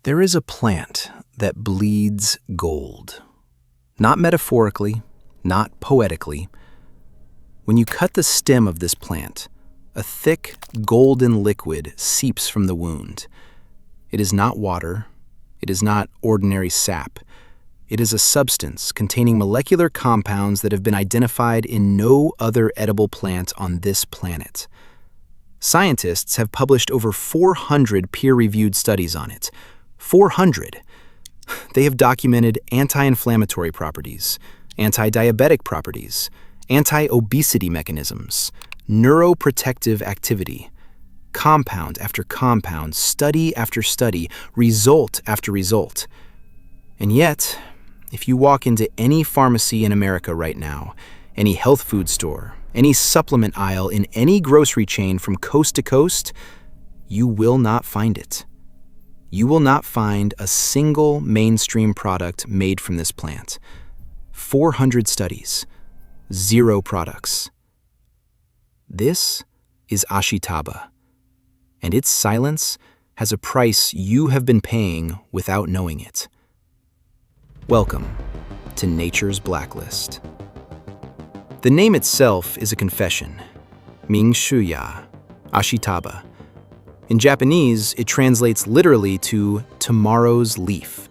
There is a plant that bleeds gold. Not metaphorically, not poetically. When you cut the stem of this plant, a thick, golden liquid seeps from the wound. It is not water. It is not ordinary sap. It is a substance containing molecular compounds that have been identified in no other edible plant on this planet. Scientists have published over 400 peer-reviewed studies on it. 400! They have documented anti-inflammatory properties, anti-diabetic properties, anti-obesity mechanisms, neuroprotective activity, compound after compound, study after study, result after result. And yet, if you walk into any pharmacy in America right now, any health food store, any supplement aisle in any grocery chain from coast to coast, you will not find it. You will not find a single mainstream product made from this plant. 400 studies, 0 products. This is Ashitaba, and its silence has a price you have been paying without knowing it. Welcome to Nature's Blacklist. The name itself is a confession, Ming-shu-ya, Ashitaba. In Japanese, it translates literally to tomorrow's leaf.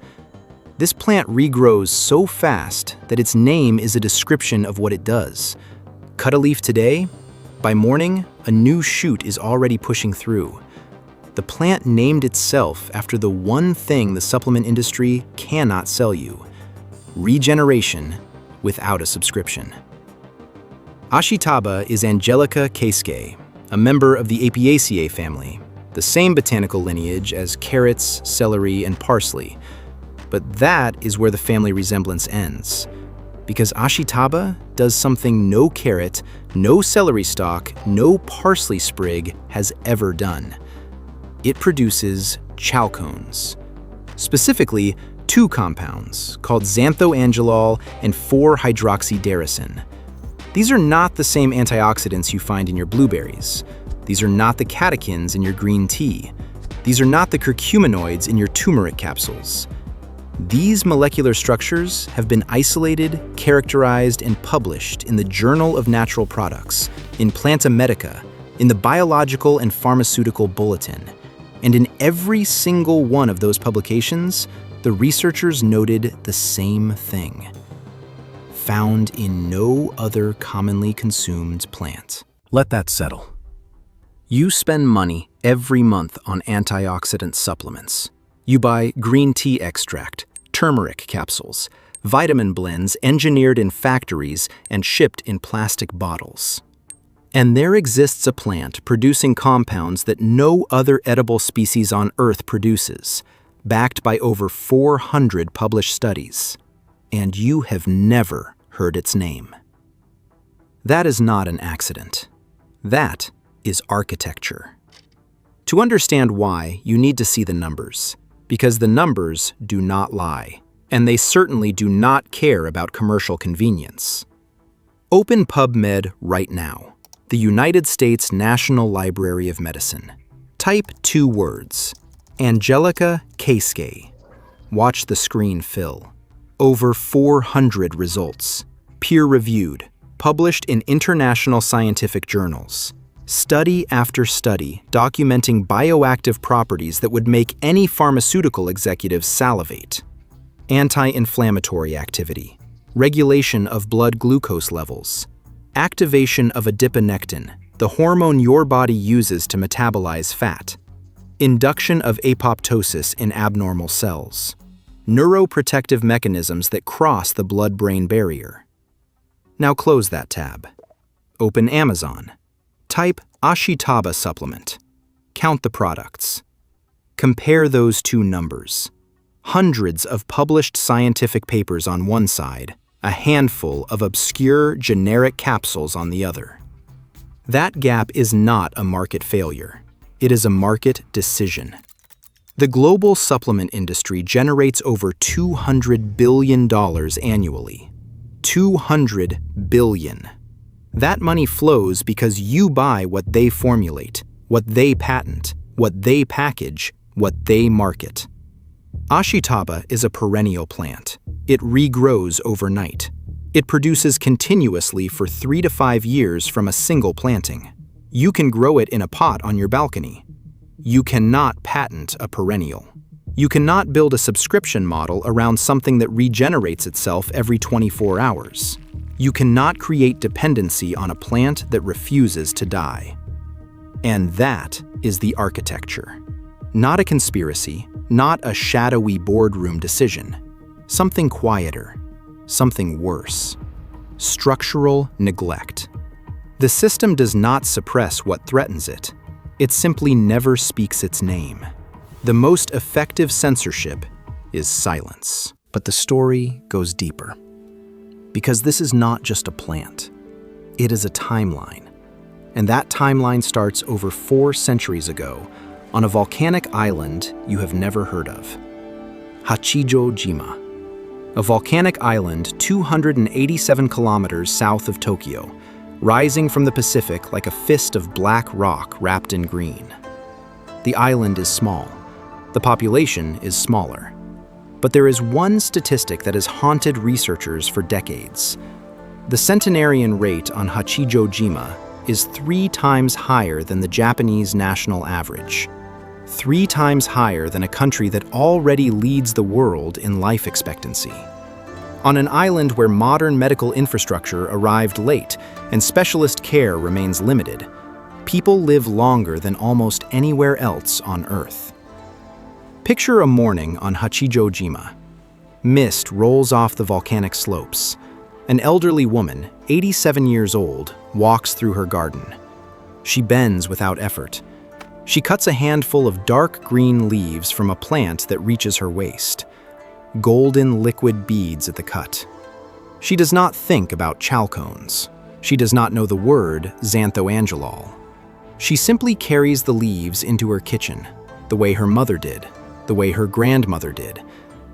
This plant regrows so fast that its name is a description of what it does. Cut a leaf today, by morning, a new shoot is already pushing through. The plant named itself after the one thing the supplement industry cannot sell you: regeneration without a subscription. Ashitaba is Angelica keiskei, a member of the Apiaceae family, the same botanical lineage as carrots, celery, and parsley. But that is where the family resemblance ends, because Ashitaba does something no carrot, no celery stalk, no parsley sprig has ever done. It produces chalcones, specifically 2 compounds called xanthoangelol and 4-hydroxyderacin. These are not the same antioxidants you find in your blueberries. These are not the catechins in your green tea. These are not the curcuminoids in your turmeric capsules. These molecular structures have been isolated, characterized, and published in the Journal of Natural Products, in Planta Medica, in the Biological and Pharmaceutical Bulletin. And in every single one of those publications, the researchers noted the same thing: found in no other commonly consumed plant. Let that settle. You spend money every month on antioxidant supplements. You buy green tea extract, turmeric capsules, vitamin blends engineered in factories and shipped in plastic bottles. And there exists a plant producing compounds that no other edible species on Earth produces, backed by over 400 published studies. And you have never heard its name. That is not an accident. That is architecture. To understand why, you need to see the numbers, because the numbers do not lie, and they certainly do not care about commercial convenience. Open PubMed right now, the United States National Library of Medicine. Type 2 words, Angelica keiskei. Watch the screen fill. Over 400 results, peer-reviewed, published in international scientific journals. Study after study documenting bioactive properties that would make any pharmaceutical executive salivate. Anti-inflammatory activity, regulation of blood glucose levels, activation of adiponectin, the hormone your body uses to metabolize fat, induction of apoptosis in abnormal cells, neuroprotective mechanisms that cross the blood-brain barrier. Now close that tab. Open Amazon. Type Ashitaba supplement. Count the products. Compare those 2 numbers. Hundreds of published scientific papers on one side, a handful of obscure generic capsules on the other. That gap is not a market failure. It is a market decision. The global supplement industry generates over $200 billion annually. $200 billion. That money flows because you buy what they formulate, what they patent, what they package, what they market. Ashitaba is a perennial plant. It regrows overnight. It produces continuously for 3 to 5 years from a single planting. You can grow it in a pot on your balcony. You cannot patent a perennial. You cannot build a subscription model around something that regenerates itself every 24 hours. You cannot create dependency on a plant that refuses to die. And that is the architecture. Not a conspiracy, not a shadowy boardroom decision. Something quieter, something worse. Structural neglect. The system does not suppress what threatens it. It simply never speaks its name. The most effective censorship is silence. But the story goes deeper. Because this is not just a plant. It is a timeline. And that timeline starts over 4 centuries ago on a volcanic island you have never heard of. Hachijō-jima. A volcanic island 287 kilometers south of Tokyo, rising from the Pacific like a fist of black rock wrapped in green. The island is small. The population is smaller. But there is one statistic that has haunted researchers for decades. The centenarian rate on Hachijō-jima is 3 times higher than the Japanese national average. 3 times higher than a country that already leads the world in life expectancy. On an island where modern medical infrastructure arrived late and specialist care remains limited, people live longer than almost anywhere else on Earth. Picture a morning on Hachijō-jima. Mist rolls off the volcanic slopes. An elderly woman, 87 years old, walks through her garden. She bends without effort. She cuts a handful of dark green leaves from a plant that reaches her waist. Golden liquid beads at the cut. She does not think about chalcones. She does not know the word xanthoangelol. She simply carries the leaves into her kitchen, the way her mother did, the way her grandmother did,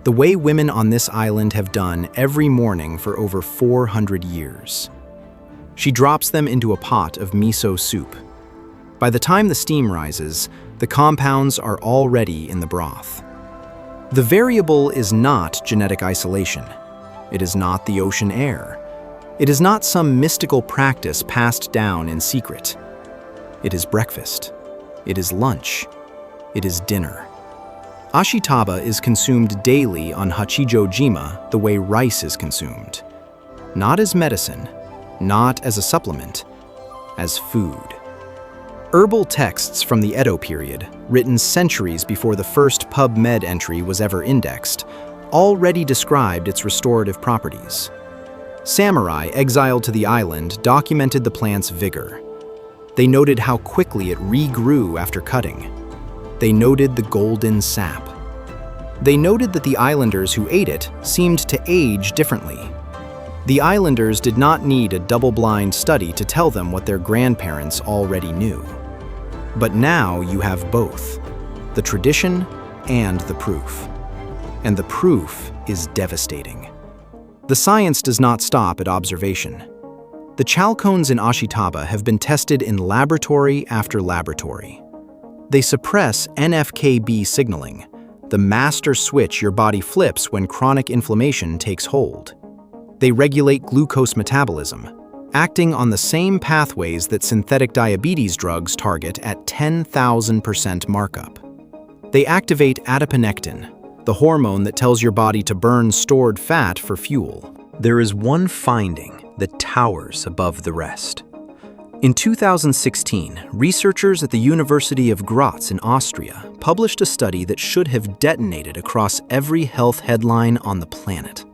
the way women on this island have done every morning for over 400 years. She drops them into a pot of miso soup. By the time the steam rises, the compounds are already in the broth. The variable is not genetic isolation. It is not the ocean air. It is not some mystical practice passed down in secret. It is breakfast. It is lunch. It is dinner. Ashitaba is consumed daily on Hachijō-jima the way rice is consumed. Not as medicine, not as a supplement, as food. Herbal texts from the Edo period, written centuries before the first PubMed entry was ever indexed, already described its restorative properties. Samurai exiled to the island documented the plant's vigor. They noted how quickly it regrew after cutting. They noted the golden sap. They noted that the islanders who ate it seemed to age differently. The islanders did not need a double-blind study to tell them what their grandparents already knew. But now you have both, the tradition and the proof. And the proof is devastating. The science does not stop at observation. The chalcones in Ashitaba have been tested in laboratory after laboratory. They suppress NF-κB signaling, the master switch your body flips when chronic inflammation takes hold. They regulate glucose metabolism, acting on the same pathways that synthetic diabetes drugs target at 10,000% markup. They activate adiponectin, the hormone that tells your body to burn stored fat for fuel. There is one finding that towers above the rest. In 2016, researchers at the University of Graz in Austria published a study that should have detonated across every health headline on the planet.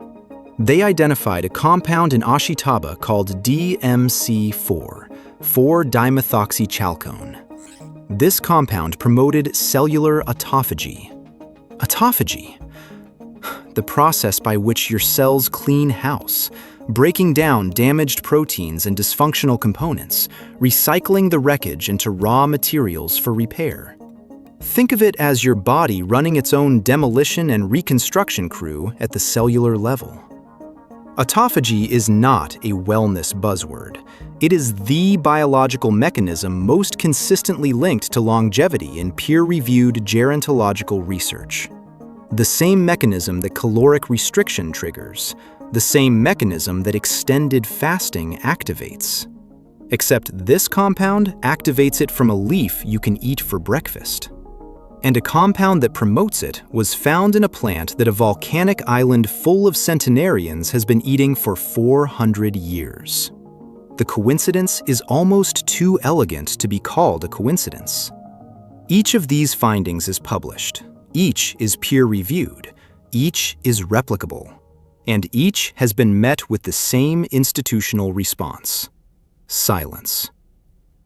They identified a compound in Ashitaba called DMC4, 4-dimethoxychalcone. This compound promoted cellular autophagy. Autophagy? The process by which your cells clean house, breaking down damaged proteins and dysfunctional components, recycling the wreckage into raw materials for repair. Think of it as your body running its own demolition and reconstruction crew at the cellular level. Autophagy is not a wellness buzzword. It is the biological mechanism most consistently linked to longevity in peer-reviewed gerontological research. The same mechanism that caloric restriction triggers, the same mechanism that extended fasting activates. Except this compound activates it from a leaf you can eat for breakfast. And a compound that promotes it was found in a plant that a volcanic island full of centenarians has been eating for 400 years. The coincidence is almost too elegant to be called a coincidence. Each of these findings is published, each is peer-reviewed, each is replicable, and each has been met with the same institutional response: silence.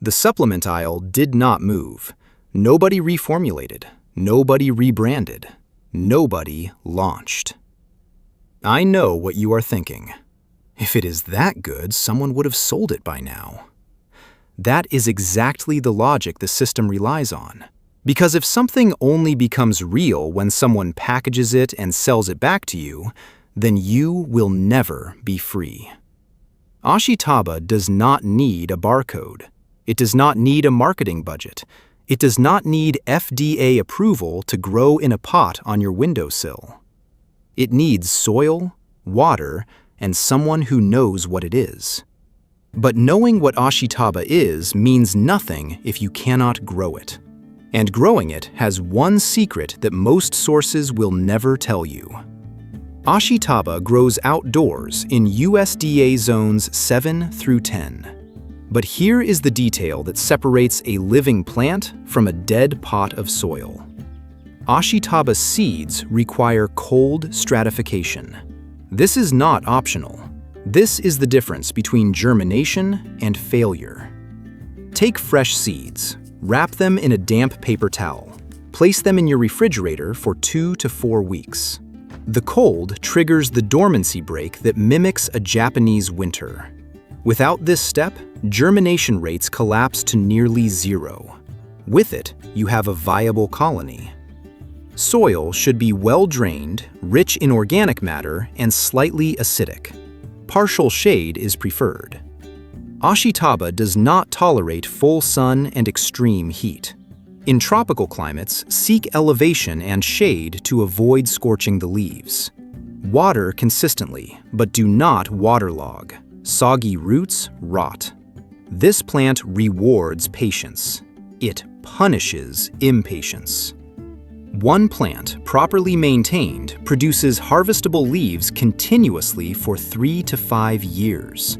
The supplement aisle did not move. Nobody reformulated, nobody rebranded, nobody launched. I know what you are thinking. If it is that good, someone would have sold it by now. That is exactly the logic the system relies on. Because if something only becomes real when someone packages it and sells it back to you, then you will never be free. Ashitaba does not need a barcode. It does not need a marketing budget. It does not need FDA approval to grow in a pot on your windowsill. It needs soil, water, and someone who knows what it is. But knowing what Ashitaba is means nothing if you cannot grow it. And growing it has one secret that most sources will never tell you. Ashitaba grows outdoors in USDA zones 7 through 10. But here is the detail that separates a living plant from a dead pot of soil. Ashitaba seeds require cold stratification. This is not optional. This is the difference between germination and failure. Take fresh seeds. Wrap them in a damp paper towel. Place them in your refrigerator for 2 to 4 weeks. The cold triggers the dormancy break that mimics a Japanese winter. Without this step, germination rates collapse to nearly zero. With it, you have a viable colony. Soil should be well drained, rich in organic matter, and slightly acidic. Partial shade is preferred. Ashitaba does not tolerate full sun and extreme heat. In tropical climates, seek elevation and shade to avoid scorching the leaves. Water consistently, but do not waterlog. Soggy roots rot. This plant rewards patience. It punishes impatience. One plant, properly maintained, produces harvestable leaves continuously for 3 to 5 years.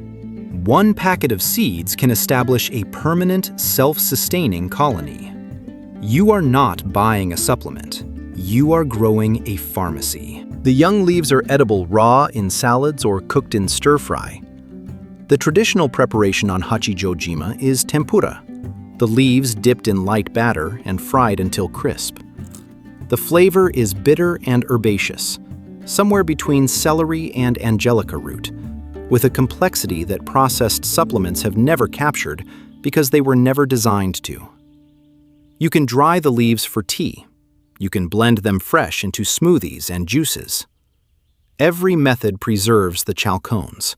One packet of seeds can establish a permanent, self-sustaining colony. You are not buying a supplement. You are growing a pharmacy. The young leaves are edible raw in salads or cooked in stir-fry. The traditional preparation on Hachijō-jima is tempura, the leaves dipped in light batter and fried until crisp. The flavor is bitter and herbaceous, somewhere between celery and Angelica root, with a complexity that processed supplements have never captured because they were never designed to. You can dry the leaves for tea. You can blend them fresh into smoothies and juices. Every method preserves the chalcones.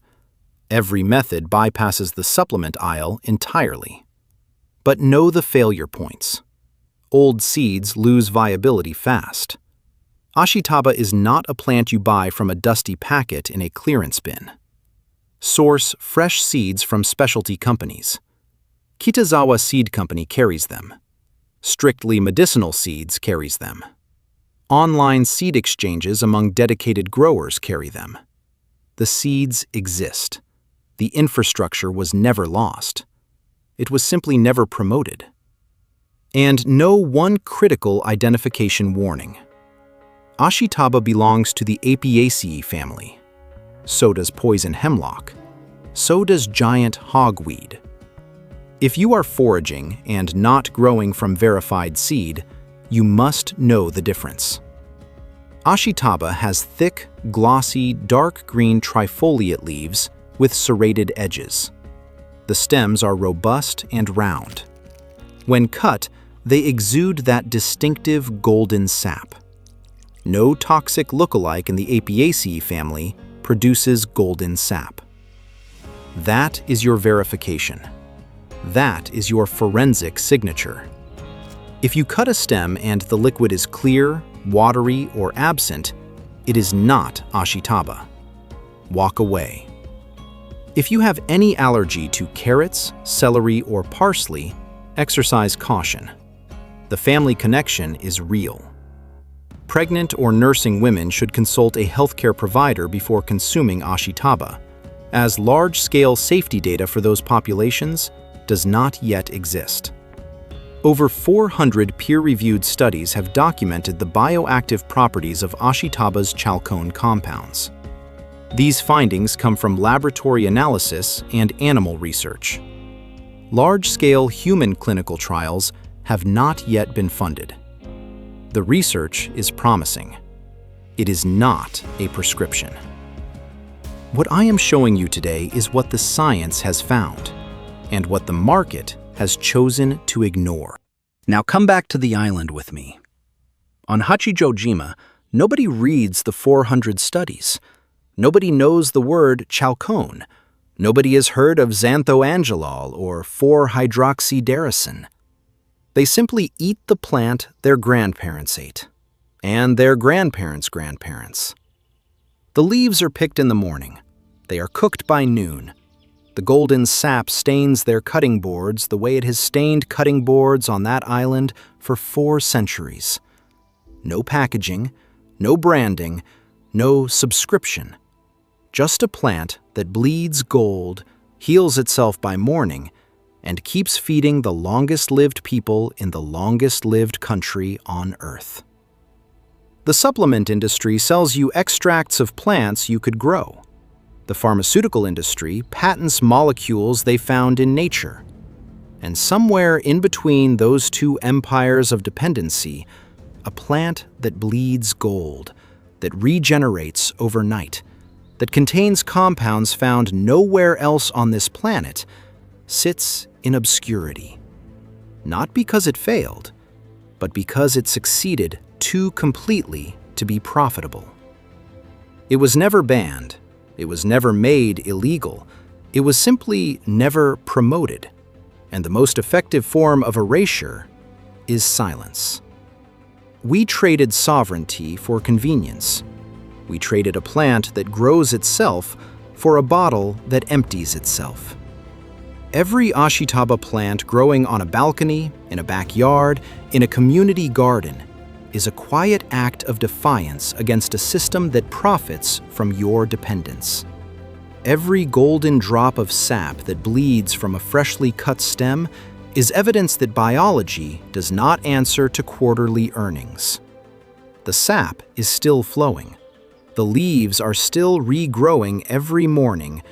Every method bypasses the supplement aisle entirely. But know the failure points. Old seeds lose viability fast. Ashitaba is not a plant you buy from a dusty packet in a clearance bin. Source fresh seeds from specialty companies. Kitazawa Seed Company carries them. Strictly Medicinal Seeds carries them. Online seed exchanges among dedicated growers carry them. The seeds exist. The infrastructure was never lost. It was simply never promoted. And know one critical identification warning. Ashitaba belongs to the Apiaceae family. So does poison hemlock. So does giant hogweed. If you are foraging and not growing from verified seed, you must know the difference. Ashitaba has thick, glossy, dark green trifoliate leaves with serrated edges. The stems are robust and round. When cut, they exude that distinctive golden sap. No toxic lookalike in the Apiaceae family produces golden sap. That is your verification. That is your forensic signature. If you cut a stem and the liquid is clear, watery, or absent, it is not Ashitaba. Walk away. If you have any allergy to carrots, celery, or parsley, exercise caution. The family connection is real. Pregnant or nursing women should consult a healthcare provider before consuming Ashitaba, as large-scale safety data for those populations does not yet exist. Over 400 peer-reviewed studies have documented the bioactive properties of Ashitaba's chalcone compounds. These findings come from laboratory analysis and animal research. Large-scale human clinical trials have not yet been funded. The research is promising. It is not a prescription. What I am showing you today is what the science has found, and what the market has chosen to ignore. Now come back to the island with me. On Hachijō-jima, nobody reads the 400 studies. Nobody knows the word chalcone. Nobody has heard of xanthoangelol or 4-hydroxyderacin. They simply eat the plant their grandparents ate, and their grandparents' grandparents. The leaves are picked in the morning. They are cooked by noon. The golden sap stains their cutting boards the way it has stained cutting boards on that island for 4 centuries. No packaging, no branding, no subscription. Just a plant that bleeds gold, heals itself by morning, and keeps feeding the longest-lived people in the longest-lived country on Earth. The supplement industry sells you extracts of plants you could grow. The pharmaceutical industry patents molecules they found in nature. And somewhere in between those two empires of dependency, a plant that bleeds gold, that regenerates overnight, that contains compounds found nowhere else on this planet, sits in obscurity. Not because it failed, but because it succeeded too completely to be profitable. It was never banned. It was never made illegal. It was simply never promoted. And the most effective form of erasure is silence. We traded sovereignty for convenience. We traded a plant that grows itself for a bottle that empties itself. Every Ashitaba plant growing on a balcony, in a backyard, in a community garden is a quiet act of defiance against a system that profits from your dependence. Every golden drop of sap that bleeds from a freshly cut stem is evidence that biology does not answer to quarterly earnings. The sap is still flowing. The leaves are still regrowing every morning,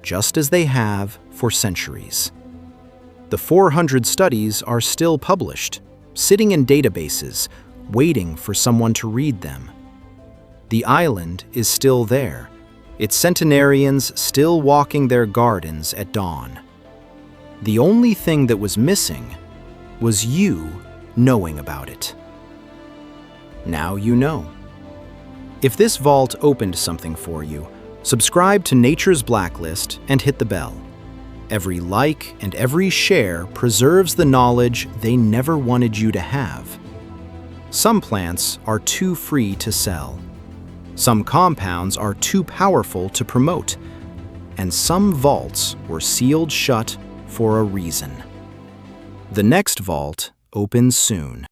just as they have for centuries. The 400 studies are still published, sitting in databases, waiting for someone to read them. The island is still there, its centenarians still walking their gardens at dawn. The only thing that was missing was you knowing about it. Now you know. If this vault opened something for you, subscribe to Nature's Blacklist and hit the bell. Every like and every share preserves the knowledge they never wanted you to have. Some plants are too free to sell. Some compounds are too powerful to promote. And some vaults were sealed shut for a reason. The next vault opens soon.